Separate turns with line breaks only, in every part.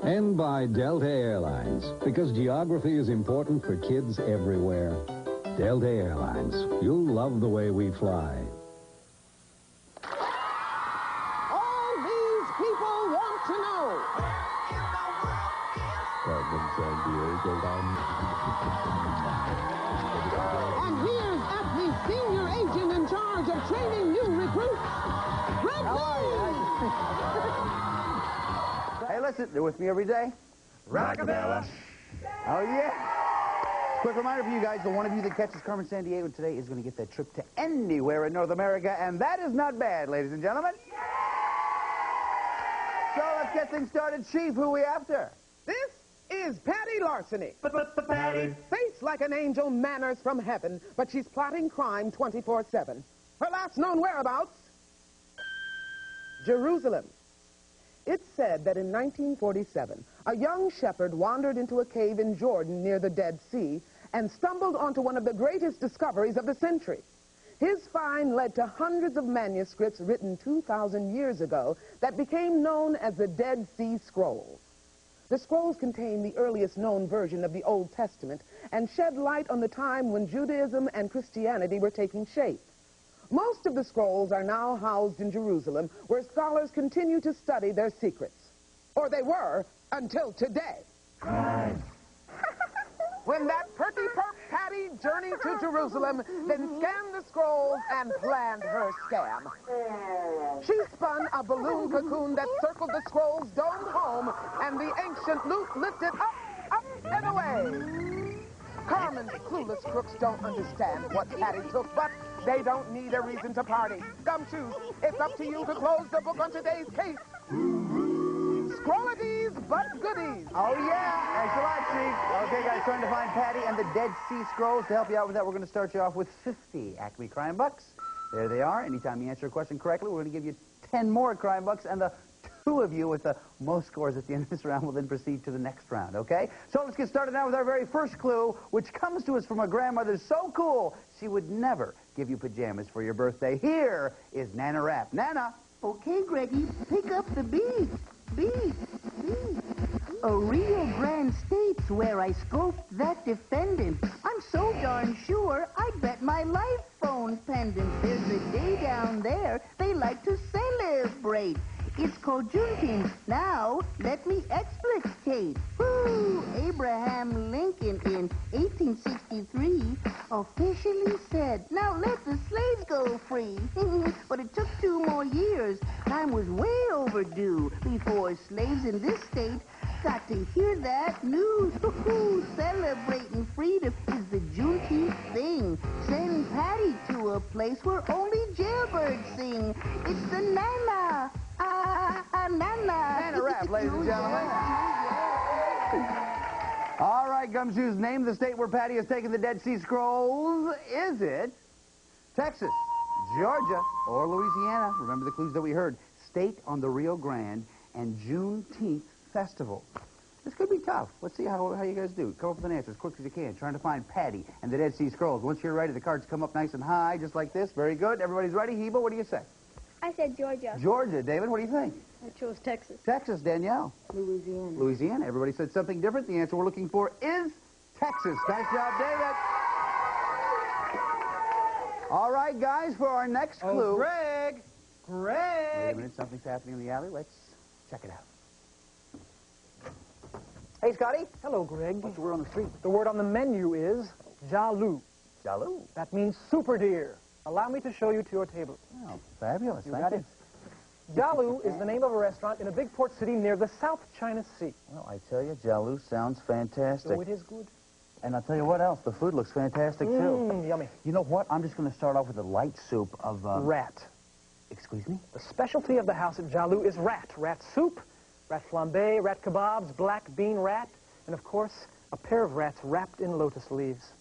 And by Delta Airlines, because geography is important for kids everywhere. Delta Airlines, you'll love the way we fly.
All these people want to know.
Carmen Sandiego.
And here's ACME senior agent in charge of training new recruits, Greg Lee.
Hey, listen, they're with me every day.
Rockabella.
Oh, yeah. Quick reminder for you guys, the one of you that catches Carmen Sandiego today is going to get that trip to anywhere in North America, and that is not bad, ladies and gentlemen. So let's get things started. Chief, who are we after?
This is Patty Larceny.
Patty.
Face like an angel, manners from heaven, but she's plotting crime 24/7. Her last known whereabouts? Jerusalem. It's said that in 1947, a young shepherd wandered into a cave in Jordan near the Dead Sea and stumbled onto one of the greatest discoveries of the century. His find led to hundreds of manuscripts written 2,000 years ago that became known as the Dead Sea Scrolls. The scrolls contain the earliest known version of the Old Testament and shed light on the time when Judaism and Christianity were taking shape. Most of the scrolls are now housed in Jerusalem, where scholars continue to study their secrets. Or they were, until today. When that perky perp Patty journeyed to Jerusalem, then scanned the scrolls and planned her scam. She spun a balloon cocoon that circled the scrolls' domed home, and the ancient loot lifted up, and away. Carmen's clueless crooks don't understand what Patty took, but they don't need a reason to party. Gumshoes, it's up to you to close the book on today's case. Scrolldies but goodies.
Oh, yeah. Thanks a lot, Chief. Okay, guys, trying to find Patty and the Dead Sea Scrolls. To help you out with that, we're going to start you off with 50 ACME crime bucks. There they are. Anytime you answer a question correctly, we're going to give you 10 more crime bucks, and the two of you with the most scores at the end of this round will then proceed to the next round, okay? So let's get started now with our very first clue, which comes to us from a grandmother so cool, she would never give you pajamas for your birthday. Here is Nana Rapp. Nana.
Okay, Greggy, pick up the beat. A Rio Grande State's where I scoped that defendant. I'm so darn sure I'd bet my life phone pendant. There's a day down there they like to celebrate. It's called Juneteenth. Now, let me explicate. Woo! Abraham Lincoln in 1863 officially said, now let the slaves go free. But it took 2 more years. Time was way overdue before slaves in this state got to hear that news. Celebrating freedom is the Juneteenth thing. Send Patty to a place where only jailbirds sing. It's the Nana. Nana.
Nana Rapp, ladies and gentlemen. All right, Gumshoes, name the state where Patty has taken the Dead Sea Scrolls. Is it Texas, Georgia, or Louisiana? Remember the clues that we heard. State on the Rio Grande and Juneteenth Festival. This could be tough. Let's see how you guys do. Come up with an answer as quick as you can. Trying to find Patty and the Dead Sea Scrolls. Once you're ready, the cards come up nice and high, just like this. Very good. Everybody's ready. Hebo, what do you say?
I said Georgia.
Georgia. David, what do you think?
I chose Texas.
Texas. Danielle?
Louisiana.
Louisiana. Everybody said something different. The answer we're looking for is Texas. Nice job, David. All right, guys, for our next clue.
Oh, Greg!
Wait a minute. Something's happening in the alley. Let's check it out. Hey, Scotty.
Hello, Greg.
What's the word on the street?
The word on the menu is Jalu.
Jalu.
That means super deer. Allow me to show you to your table.
Oh, fabulous.
You
Thank
got
you.
it. Jalu is the name of a restaurant in a big port city near the South China Sea.
Well, I tell you, Jalu sounds fantastic.
Oh, it is good.
And I'll tell you what else. The food looks fantastic, too.
Yummy.
You know what? I'm just going to start off with a light soup of...
Rat.
Excuse me?
The specialty of the house at Jalu is rat. Rat soup, rat flambé, rat kebabs, black bean rat, and, of course, a pair of rats wrapped in lotus leaves.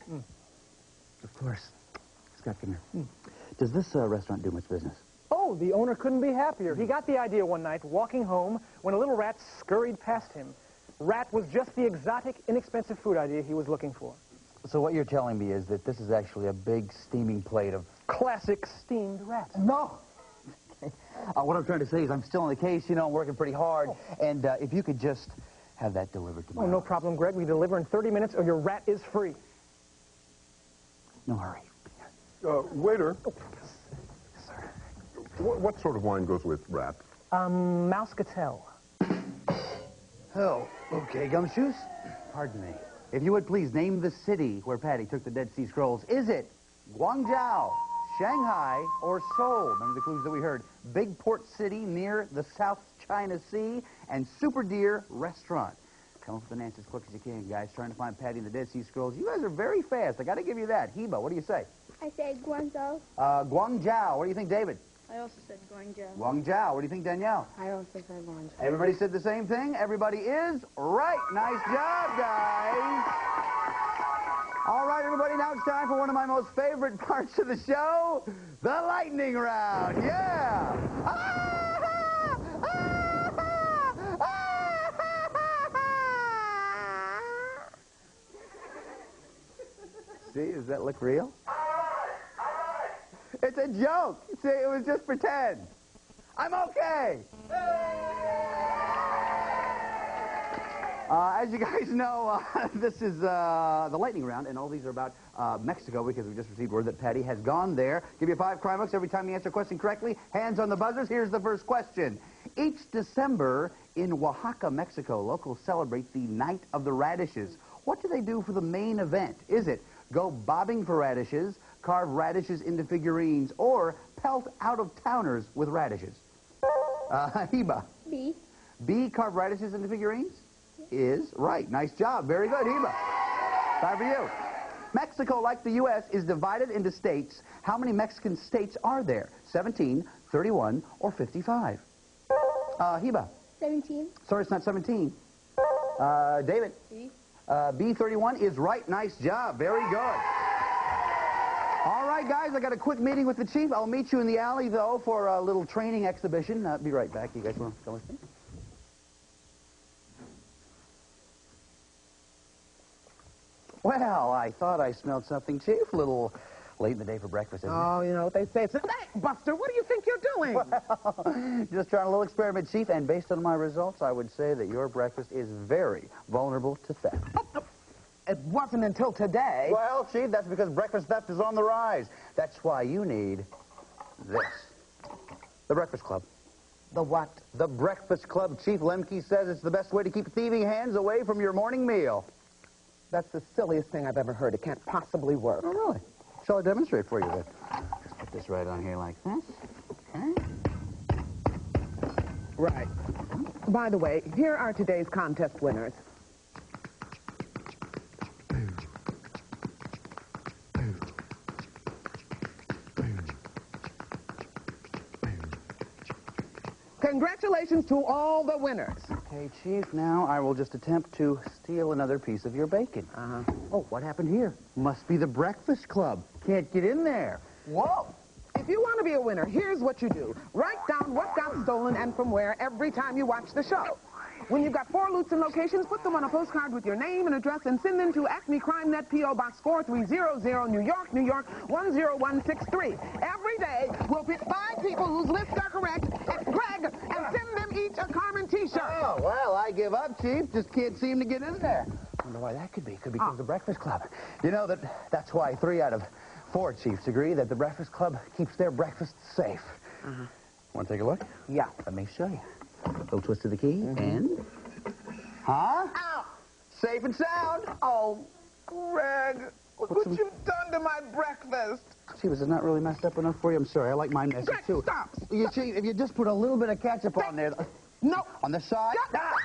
Of course. Scott, come here. Does this restaurant do much business?
Oh, the owner couldn't be happier. He got the idea one night, walking home, when a little rat scurried past him. Rat was just the exotic, inexpensive food idea he was looking for.
So what you're telling me is that this is actually a big steaming plate of...
Classic steamed rat.
No! What I'm trying to say is I'm still in the case, you know, I'm working pretty hard. And if you could just have that delivered to me.
Oh, no problem, Greg. We deliver in 30 minutes or your rat is free.
No hurry.
Waiter,
Oh, yes, sir.
what sort of wine goes with rat?
Mouscatel.
Oh, okay, Gumshoes. Pardon me. If you would please name the city where Patty took the Dead Sea Scrolls. Is it Guangzhou, Shanghai, or Seoul? Remember the clues that we heard. Big port city near the South China Sea and Super Deer Restaurant. Come up with an answer as quick as you can, guys. Trying to find Patty and the Dead Sea Scrolls. You guys are very fast. I got to give you that. Heba, what do you say?
I said Guangzhou.
Guangzhou. What do you think, David?
I also said Guangzhou.
Guangzhou. What do you think, Danielle?
I also said Guangzhou.
Everybody said the same thing. Everybody is right. Nice job, guys. All right, everybody, now it's time for one of my most favorite parts of the show, the lightning round. Yeah. See, does that look real? It's a joke. See, it was just pretend. I'm okay. As you guys know, this is the lightning round, and all these are about Mexico because we just received word that Patty has gone there. Give you 5 crime books every time you answer a question correctly. Hands on the buzzers. Here's the first question. Each December in Oaxaca, Mexico, locals celebrate the Night of the Radishes. What do they do for the main event? Is it go bobbing for radishes, carve radishes into figurines, or pelt out-of-towners with radishes? Heba.
B.
B, carve radishes into figurines? Is right. Nice job. Very good, Heba. Time for you. Mexico, like the U.S., is divided into states. How many Mexican states are there? 17, 31, or 55? Heba.
17.
Sorry, it's not 17. David.
B.
B, 31 is right. Nice job. Very good. All right, guys, I got a quick meeting with the chief. I'll meet you in the alley, though, for a little training exhibition. Be right back. You guys want to come with me? Well, I thought I smelled something, Chief. A little late in the day for breakfast, isn't it?
Oh, you know what they say. It's, hey, Buster, what do you think you're doing?
Well, just trying a little experiment, Chief, and based on my results, I would say that your breakfast is very vulnerable to theft.
It wasn't until today.
Well, Chief, that's because breakfast theft is on the rise. That's why you need this. The Breakfast Club.
The what?
The Breakfast Club. Chief Lemke says it's the best way to keep thieving hands away from your morning meal.
That's the silliest thing I've ever heard. It can't possibly work.
Oh, really? Shall I demonstrate for you then? Just put this right on here like this. Okay.
Right. By the way, here are today's contest winners. Congratulations to all the winners.
Okay, Chief, now I will just attempt to steal another piece of your bacon. Oh, what happened here? Must be the Breakfast Club. Can't get in there.
Whoa! If you want to be a winner, here's what you do. Write down what got stolen and from where every time you watch the show. When you've got 4 Lutz and locations, put them on a postcard with your name and address and send them to Acme Crime Net, P.O. Box 4300, New York, New York, 10163. Every day, we'll pick 5 people whose lists are correct, and Greg, and send them each a Carmen T-shirt.
Oh, well, I give up, Chief. Just can't seem to get in there. I wonder why that could be. Could be because of the Breakfast Club. You know, that's why 3 out of 4 chiefs agree that the Breakfast Club keeps their breakfast safe. Want to take a look?
Yeah.
Let me show you. Little twist of the key, and... Huh?
Ow!
Safe and sound.
Oh, Greg, look what you've done to my breakfast.
Chief, is it not really messed up enough for you? I'm sorry. I like mine messy,
Greg,
too.
stop.
You see, if you just put a little bit of ketchup on there...
No.
On the side...
Stop.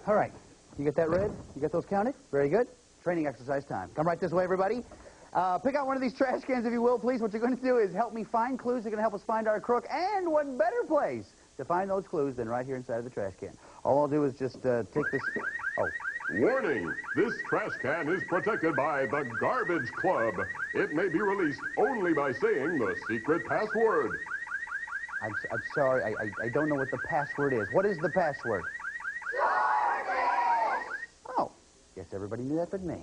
All right. You get that read? You got those counted? Very good. Training exercise time. Come right this way, everybody. Pick out one of these trash cans, if you will, please. What you're going to do is help me find clues that are going to help us find our crook. And what better place to find those clues than right here inside of the trash can. All I'll do is just take this... Oh.
Warning! This trash can is protected by the Garbage Club. It may be released only by saying the secret password.
I'm sorry. I don't know what the password is. What is the password? guess everybody knew that but me.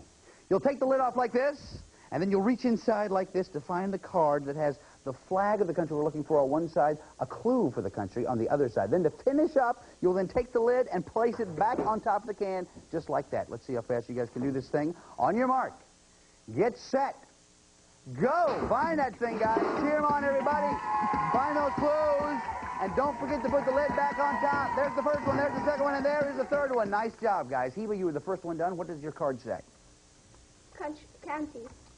You'll take the lid off like this, and then you'll reach inside like this to find the card that has the flag of the country we're looking for on one side, a clue for the country on the other side. Then to finish up, you'll then take the lid and place it back on top of the can, just like that. Let's see how fast you guys can do this thing. On your mark, get set, go. Find that thing, guys. Cheer them on, everybody. Find those clues. And don't forget to put the lid back on top. There's the first one, there's the second one, and there is the third one. Nice job, guys. Heba, you were the first one done. What does your card say?
County.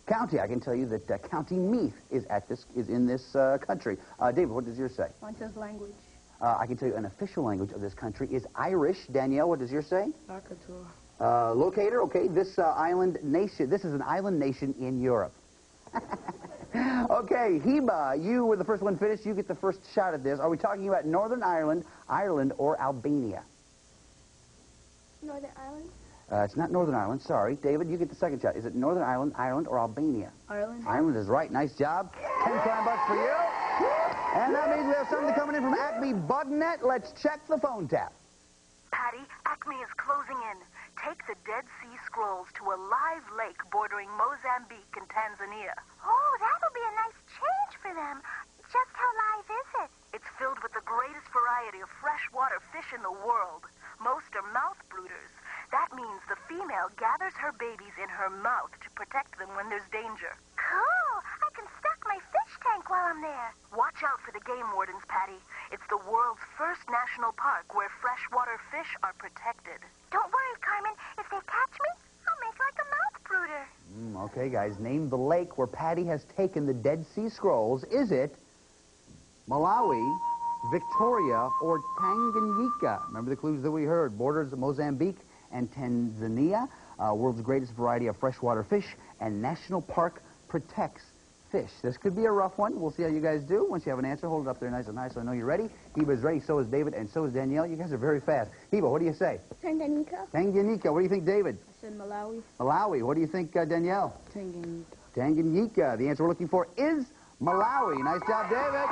County. I can tell you that County Meath is in this country. David, what does yours say?
Mine says language.
I can tell you an official language of this country is Irish. Danielle, what does yours say?
Arkansas.
Locator. Okay, this island nation. This is an island nation in Europe. Okay, Heba, you were the first one finished. You get the first shot at this. Are we talking about Northern Ireland, Ireland, or Albania?
Northern Ireland.
It's not Northern Ireland, sorry. David, you get the second shot. Is it Northern Ireland, Ireland, or Albania?
Ireland.
Ireland is right. Nice job. 10 crime bucks for you. And that means we have something coming in from Acme Bugnet. Let's check the phone tap.
Patty, Acme is closing in. Take the Dead Sea Scrolls to a live lake bordering Mozambique and Tanzania.
Oh, that'll be a nice change for them. Just how live is it?
It's filled with the greatest variety of freshwater fish in the world. Most are mouth brooders. That means the female gathers her babies in her mouth to protect them when there's danger.
Cool. I can stock my fish tank while I'm there.
Watch out for the game wardens, Patty. It's the world's first national park where freshwater fish are protected.
Don't worry, Carmen. If they catch me, I'll make like a mouth brooder.
Okay, guys, name the lake where Patty has taken the Dead Sea Scrolls. Is it Malawi, Victoria, or Tanganyika? Remember the clues that we heard. Borders of Mozambique and Tanzania. World's greatest variety of freshwater fish, and national park protects fish. This could be a rough one. We'll see how you guys do. Once you have an answer, hold it up there nice and high so I know you're ready. Heba's ready, so is David, and so is Danielle. You guys are very fast. Heba, what do you say?
Tanganyika.
Tanganyika. What do you think, David?
I said Malawi.
Malawi. What do you think, Danielle?
Tanganyika.
Tanganyika. The answer we're looking for is Malawi. Nice job, David.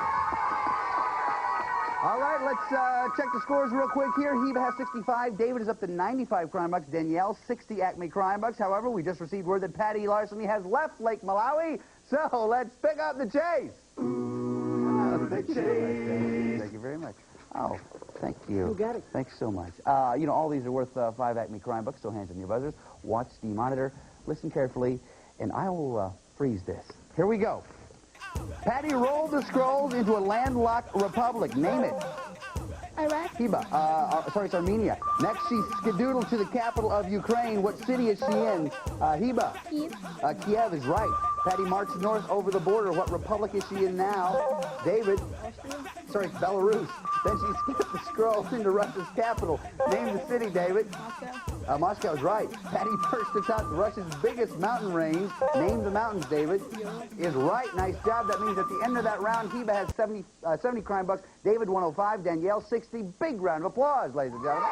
All right, let's check the scores real quick here. Heba has 65. David is up to 95 crime bucks. Danielle, 60 Acme crime bucks. However, we just received word that Patty Larceny has left Lake Malawi. So let's pick up the chase.
The chase.
Thank you very much. Oh, thank you.
You got it.
Thanks so much. You know, all these are worth 5 Acme crime bucks, so hands on your buzzers. Watch the monitor, listen carefully, and I will freeze this. Here we go. Patty rolled the scrolls into a landlocked republic. Name it.
Iraq.
Heba. Sorry, it's Armenia. Next, she skedoodled to the capital of Ukraine. What city is she in? Heba.
Kiev.
Kiev is right. Patty marched north over the border. What republic is she in now? David.
Austria.
Sorry, it's Belarus. Then she skipped the scrolls into Russia's capital. Name the city, David.
Moscow.
Moscow is right. Patty perched atop Russia's biggest mountain range. Name the mountains, David. Is right. Nice job. That means at the end of that round, Heba has 70 crime bucks. David, 105. Danielle, 60. Big round of applause, ladies and gentlemen.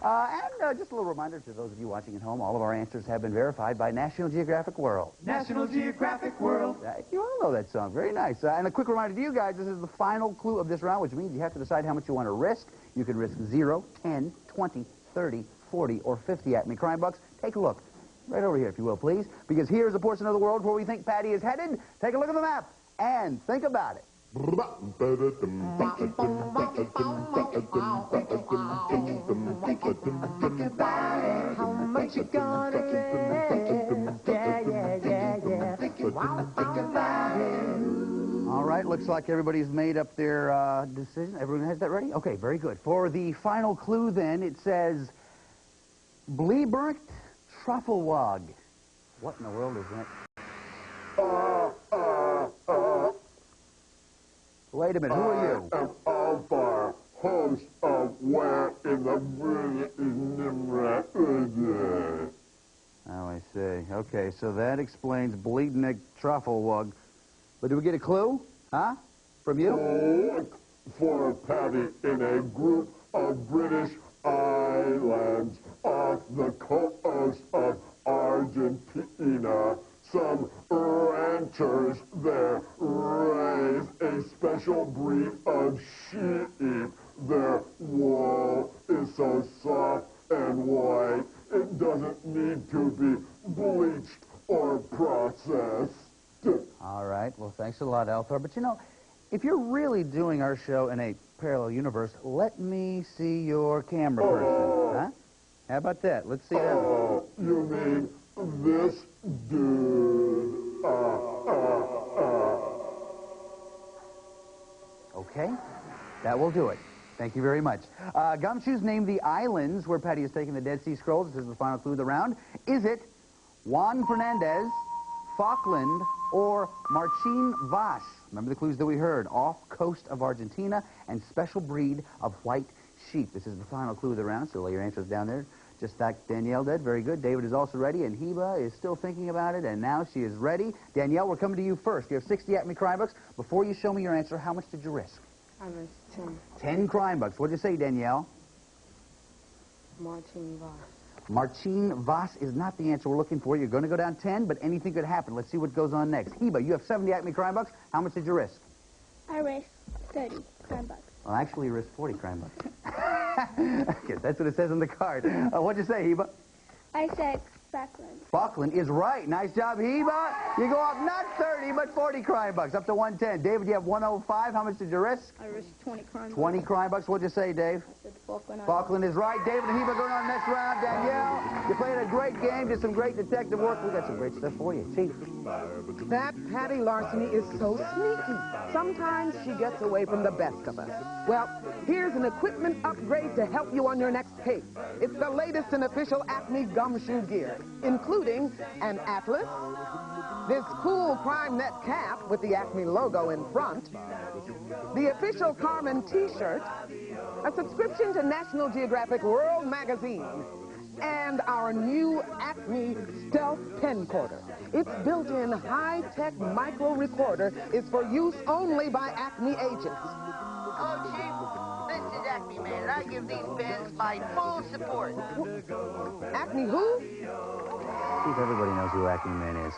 And just a little reminder to those of you watching at home, all of our answers have been verified by National Geographic World.
National Geographic World.
You all know that song. Very nice. And a quick reminder to you guys, this is the final clue of this round, which means you have to decide how much you want to risk. You can risk 0, 10, 20, 30, 40, or 50 Acme crime bucks. Take a look. Right over here, if you will, please. Because here's a portion of the world where we think Patty is headed. Take a look at the map and think about it.
How much you gonna live?
All right, looks like everybody's made up their decision. Everyone has that ready? Okay, very good. For the final clue, then, it says Bleeburnt Trufflewog. What in the world is that? Wait a minute, who are you?
Alpha, host of Where in the
Oh, I see. Okay, so that explains Bleednick Trufflewog. But do we get a clue? Huh? From you?
Look for Patty in a group of British islands off the coast of Argentina. Some ranchers there raise a special breed of sheep. Their wool is so soft and white. It doesn't need to be bleached or processed.
All right. Well, thanks a lot, Althor. But, you know, if you're really doing our show in a parallel universe, let me see your camera person. Huh? How about that? Let's see that.
You mean this dude?
Okay. That will do it. Thank you very much. Gumshoes named the islands where Patty has taken the Dead Sea Scrolls. This is the final clue of the round. Is it Juan Fernandez, Falkland, or Marcin Vaz? Remember the clues that we heard. Off coast of Argentina and special breed of white sheep. This is the final clue of the round, so lay your answers down there. Just like Danielle did. Very good. David is also ready, and Heba is still thinking about it, and now she is ready. Danielle, we're coming to you first. You have 60 ACME crime books. Before you show me your answer, how much did you risk?
I was 10.
10 crime bucks. What'd you say, Danielle?
Martin Voss.
Marcin Vaz is not the answer we're looking for. You're going to go down 10, but anything could happen. Let's see what goes on next. Heba, you have 70 ACME crime bucks. How much did you risk?
I risked 30 crime bucks.
Well, actually, you risked 40 crime bucks. Okay, that's what it says on the card. What'd you say, Heba?
I said Falkland.
Falkland is right. Nice job, Heba. You go up not 30, but 40 crime bucks, up to 110. David, you have 105. How much did you risk?
I risked 20 crime bucks.
20 crime bucks. What'd you say, Dave?
I said Falkland.
Falkland is right. David and Heba going on next round. Danielle, you played a great game, did some great detective work. We got some great stuff for you. Chief.
That Patty Larceny is so sneaky. Sometimes she gets away from the best of us. Well, here's an equipment upgrade to help you on your next case. It's the latest in official ACME gumshoe gear, including an atlas, this cool crime net cap with the ACME logo in front, the official Carmen t-shirt, a subscription to National Geographic World Magazine, and our new ACME Stealth Pen Quarter. Its built-in high-tech micro recorder is for use only by ACME agents.
Oh, Chief, this is Acme Man, and I give these pens my full support.
ACME who?
Chief, everybody knows who Acme Man is.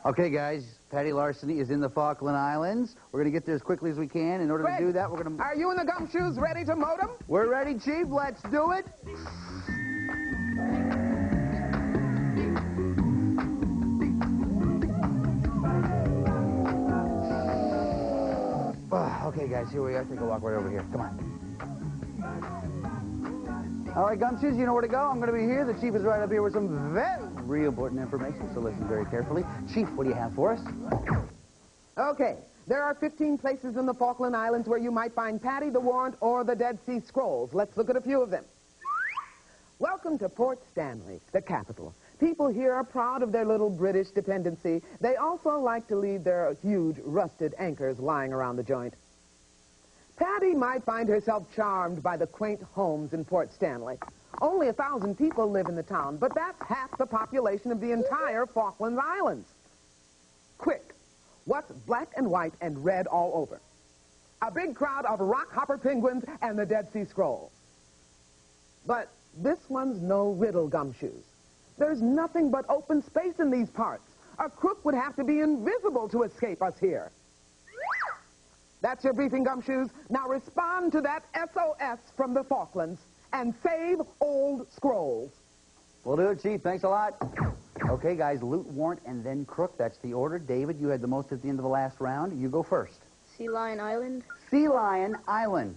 Okay, guys, Patty Larceny is in the Falkland Islands. We're going to get there as quickly as we can. In order
Fred,
to do that, we're going to...
Are you and the gumshoes ready to mow them?
We're ready, Chief. Let's do it. Okay, guys, here we are. Take a walk right over here. Come on. All right, gumshoes, you know where to go. I'm going to be here. The Chief is right up here with some very important information, so listen very carefully. Chief, what do you have for us?
Okay, there are 15 places in the Falkland Islands where you might find Patty, the Warrant, or the Dead Sea Scrolls. Let's look at a few of them. Welcome to Port Stanley, the capital. People here are proud of their little British dependency. They also like to leave their huge rusted anchors lying around the joint. Patty might find herself charmed by the quaint homes in Port Stanley. Only 1,000 people live in the town, but that's half the population of the entire Falkland Islands. Quick, what's black and white and red all over? A big crowd of rockhopper penguins and the Dead Sea Scrolls. But this one's no riddle, gumshoes. There's nothing but open space in these parts. A crook would have to be invisible to escape us here. That's your briefing, gumshoes. Now respond to that SOS from the Falklands and save old scrolls.
We'll do it, Chief. Thanks a lot. Okay, guys, loot, warrant, and then crook. That's the order. David, you had the most at the end of the last round. You go first.
Sea Lion Island.
Sea Lion Island.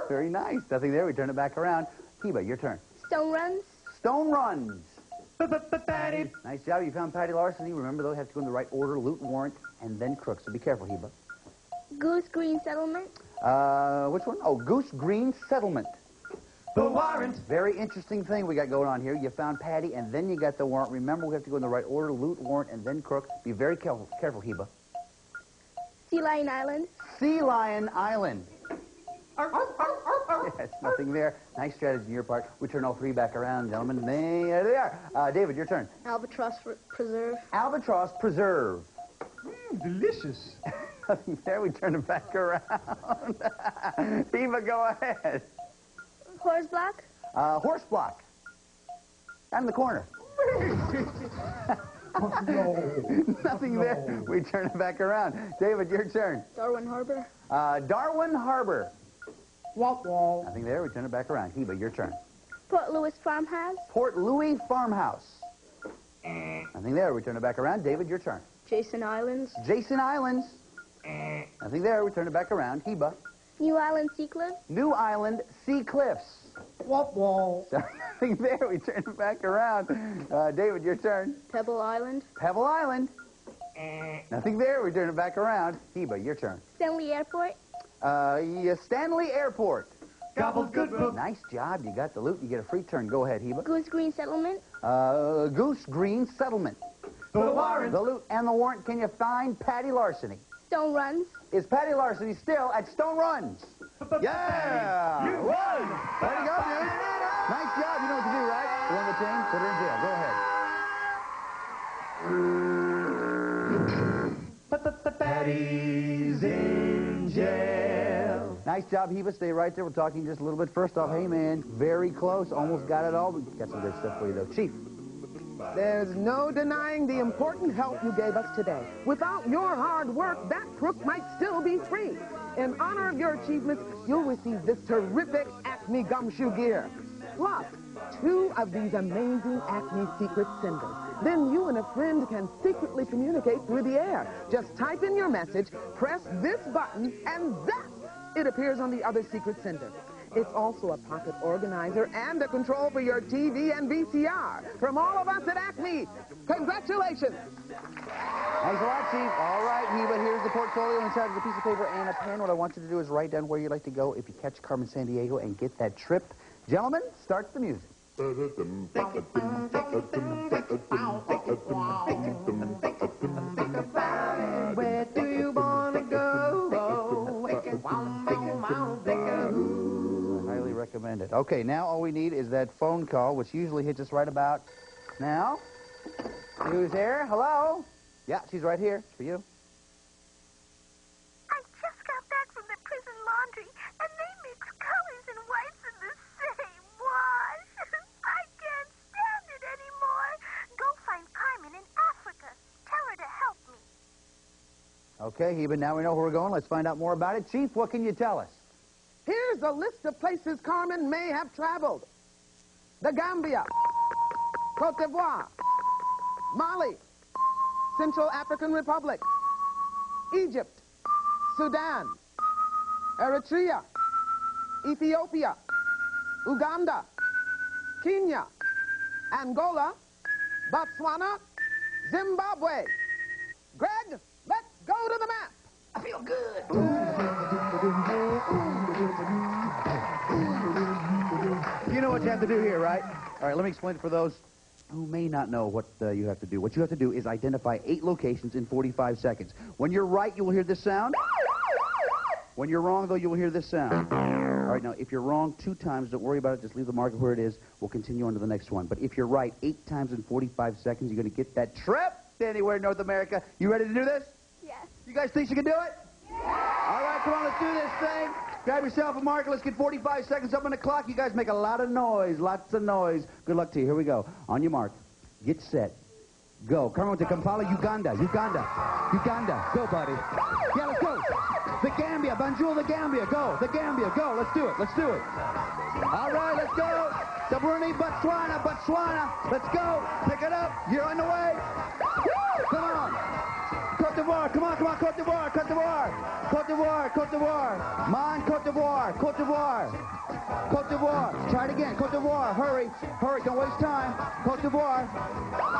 Very nice. Nothing there. We turn it back around. Heba, your turn.
Stone Runs.
Stone Runs. Nice job. You found Patty Larceny. Remember, those have to go in the right order. Loot, warrant, and then crook. So be careful, Heba.
Goose Green Settlement.
Which one? Oh, Goose Green Settlement.
The warrant.
Very interesting thing we got going on here. You found Patty, and then you got the warrant. Remember, we have to go in the right order. Loot, warrant, and then crook. Be very careful, Heba.
Sea Lion Island.
Sea Lion Island. Yes, nothing there. Nice strategy on your part. We turn all three back around, gentlemen. There they are. David, your turn.
Albatross Preserve.
Albatross Preserve.
Delicious.
Nothing there. We turn it back around. Eva, go ahead.
Horse Block.
Horse block. Down in the corner. Nothing there. We turn it back around. David, your turn.
Darwin Harbor.
Darwin Harbor. Nothing there. We turn it back around. Heba, your turn.
Port Louis Farmhouse.
Port Louis Farmhouse. Nothing there. We turn it back around. David, your turn.
Jason Islands.
Jason Islands. Nothing there. We turn it back around. Heba.
New Island Sea Cliff.
New Island Sea Cliffs. Nothing there. We turn it back around. David, your turn.
Pebble Island.
Pebble Island. Nothing there. We turn it back around. Heba, your turn.
Stanley Airport.
Stanley Airport.
Gobbles good book.
Nice job. You got the loot. You get a free turn. Go ahead, Heba.
Goose Green Settlement.
Goose Green Settlement.
The warrant.
The loot and the warrant. Can you find Patty Larceny?
Stone Runs.
Is Patty Larceny still at Stone Runs? Yeah!
You won!
Way to go, dude. Nice job. You know what to do, right? You won the chain. Put her in jail. Go ahead.
Patty's in jail.
Nice job, Heba. Stay right there. We'll talk to you just a little bit. First off, hey, man, very close. Almost got it all. We got some good stuff for you, though. Chief.
There's no denying the important help you gave us today. Without your hard work, that crook might still be free. In honor of your achievements, you'll receive this terrific ACME gumshoe gear. Plus, 2 of these amazing ACME secret senders. Then you and a friend can secretly communicate through the air. Just type in your message, press this button, and zap! It appears on the other secret sender. It's also a pocket organizer and a control for your TV and VCR. From all of us at ACME, congratulations!
Thanks a lot, Chief. All right, Heba, here's the portfolio inside of a piece of paper and a pen. What I want you to do is write down where you'd like to go if you catch Carmen Sandiego and get that trip. Gentlemen, start the music.
Where do you want to go?
Highly recommended. Okay, now all we need is that phone call, which usually hits us right about now. Who's there? Hello? Yeah, she's right here. It's for you.
I just got back from the prison laundry, and they mix colors and whites in the same wash. I can't stand it anymore. Go find Carmen in Africa. Tell her to help me.
Okay, Heba, now we know where we're going. Let's find out more about it. Chief, what can you tell us?
Here's a list of places Carmen may have traveled. The Gambia, Cote d'Ivoire, Mali, Central African Republic, Egypt, Sudan, Eritrea, Ethiopia, Uganda, Kenya, Angola, Botswana, Zimbabwe. Greg, let's go to the map.
I feel good. You know what you have to do here, right? All right, let me explain it for those who may not know what you have to do. What you have to do is identify 8 locations in 45 seconds. When you're right, you will hear this sound. When you're wrong, though, you will hear this sound. All right, now, if you're wrong 2 times, don't worry about it. Just leave the marker where it is. We'll continue on to the next one. But if you're right 8 times in 45 seconds, you're going to get that trip to anywhere in North America. You ready to do this?
Yes.
You guys think you can do it? All right, come on, let's do this thing. Grab yourself a marker. Let's get 45 seconds up on the clock. You guys make a lot of noise, lots of noise. Good luck to you. Here we go. On your mark. Get set. Go. Carmen to Kampala, Uganda. Uganda. Uganda. Go, buddy. Yeah, let's go. The Gambia. Banjul, the Gambia. Go. The Gambia. Go. Let's do it. Let's do it. All right, let's go. The Burundi, Botswana. Botswana. Let's go. Pick it up. You're on the way. Come on. Cote d'Ivoire, come on, Cote d'Ivoire, Cote d'Ivoire, Cote d'Ivoire, Cote d'Ivoire, man, Cote d'Ivoire, Cote d'Ivoire, Cote d'Ivoire, try it again, Cote d'Ivoire, hurry, don't waste time, Cote d'Ivoire,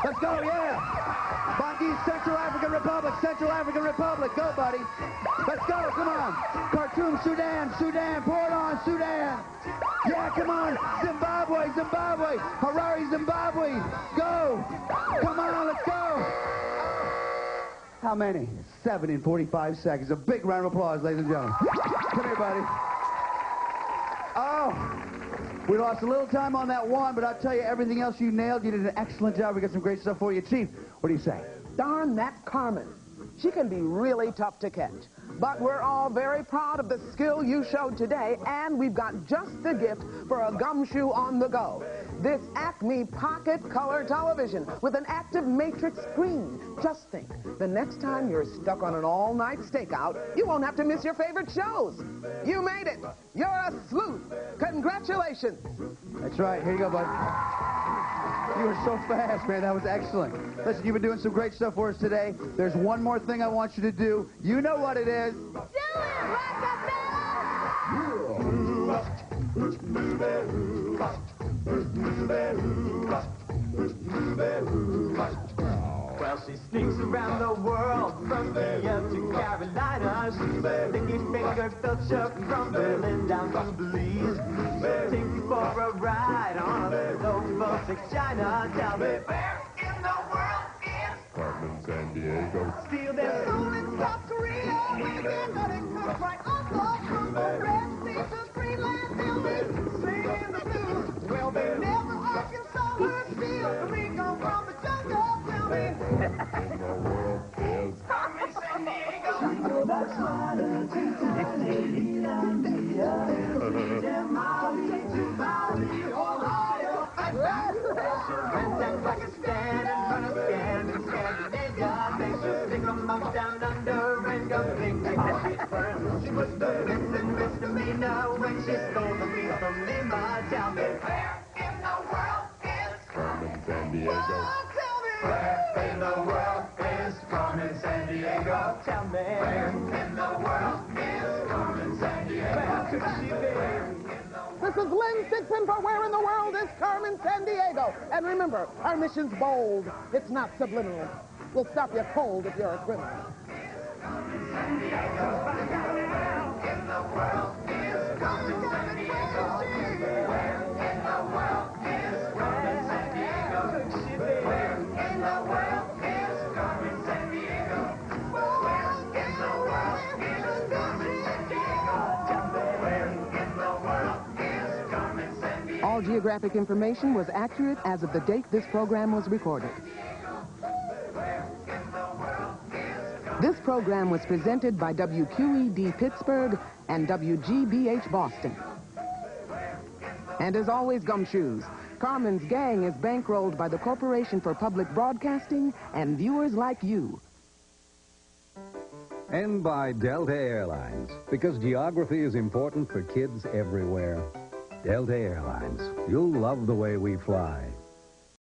let's go, yeah, Bangui, Central African Republic, go, buddy, let's go, come on, Khartoum, Sudan, pour it on, Sudan, yeah, come on, Zimbabwe, Harare, Zimbabwe, go, come on, let's go. How many? 7 in 45 seconds. A big round of applause, ladies and gentlemen. Come here, buddy. Oh, we lost a little time on that one, but I'll tell you, everything else you nailed. You did an excellent job. We got some great stuff for you. Chief, what do you say?
Darn that Carmen. She can be really tough to catch. But we're all very proud of the skill you showed today, and we've got just the gift for a gumshoe on the go. this ACME Pocket Color Television with an active matrix screen. Just think, the next time you're stuck on an all-night stakeout, you won't have to miss your favorite shows. You made it. You're a sleuth. Congratulations.
That's right. Here you go, bud. You were so fast, man. That was excellent. Listen, you've been doing some great stuff for us today. There's one more thing I want you to do. You know what it is.
Do it, Rockefeller!
Well, she sneaks around the world from India to Carolina. She's a sticky-fingered filcher from Berlin down to Belize. She'll take you for a ride on a slow boat to China. Tell me, where in the world is
Carmen Sandiego?
Steal their soul in South Korea. Weekend, but it comes right off from the Red Sea to Greenland. They'll be singing the blues. Well, they never Arkansas where steel. We come from the jungle. Tell me,
In the world is
Carmen Sandiego. That's why the Ohio. Like a stand in front of stand in Scandinavia. They should stick 'em up down under and go big like that shit burn. She was the misdemeanor when she stole the beef from Lima. Tell me, where in the world is
Carmen Sandiego?
Tell me, where in the world is Carmen Sandiego? Tell me, where in the world is Carmen Sandiego? Where could she be?
This is Lynn Sixon for Where in the World is Carmen Sandiego. And remember, our mission's bold. It's not subliminal. We'll stop you cold if you're a criminal. All geographic information was accurate as of the date this program was recorded. This program was presented by WQED Pittsburgh and WGBH Boston. And as always, gumshoes, Carmen's gang is bankrolled by the Corporation for Public Broadcasting and viewers like you.
And by Delta Airlines, because geography is important for kids everywhere. Delta Airlines, you'll love the way we fly.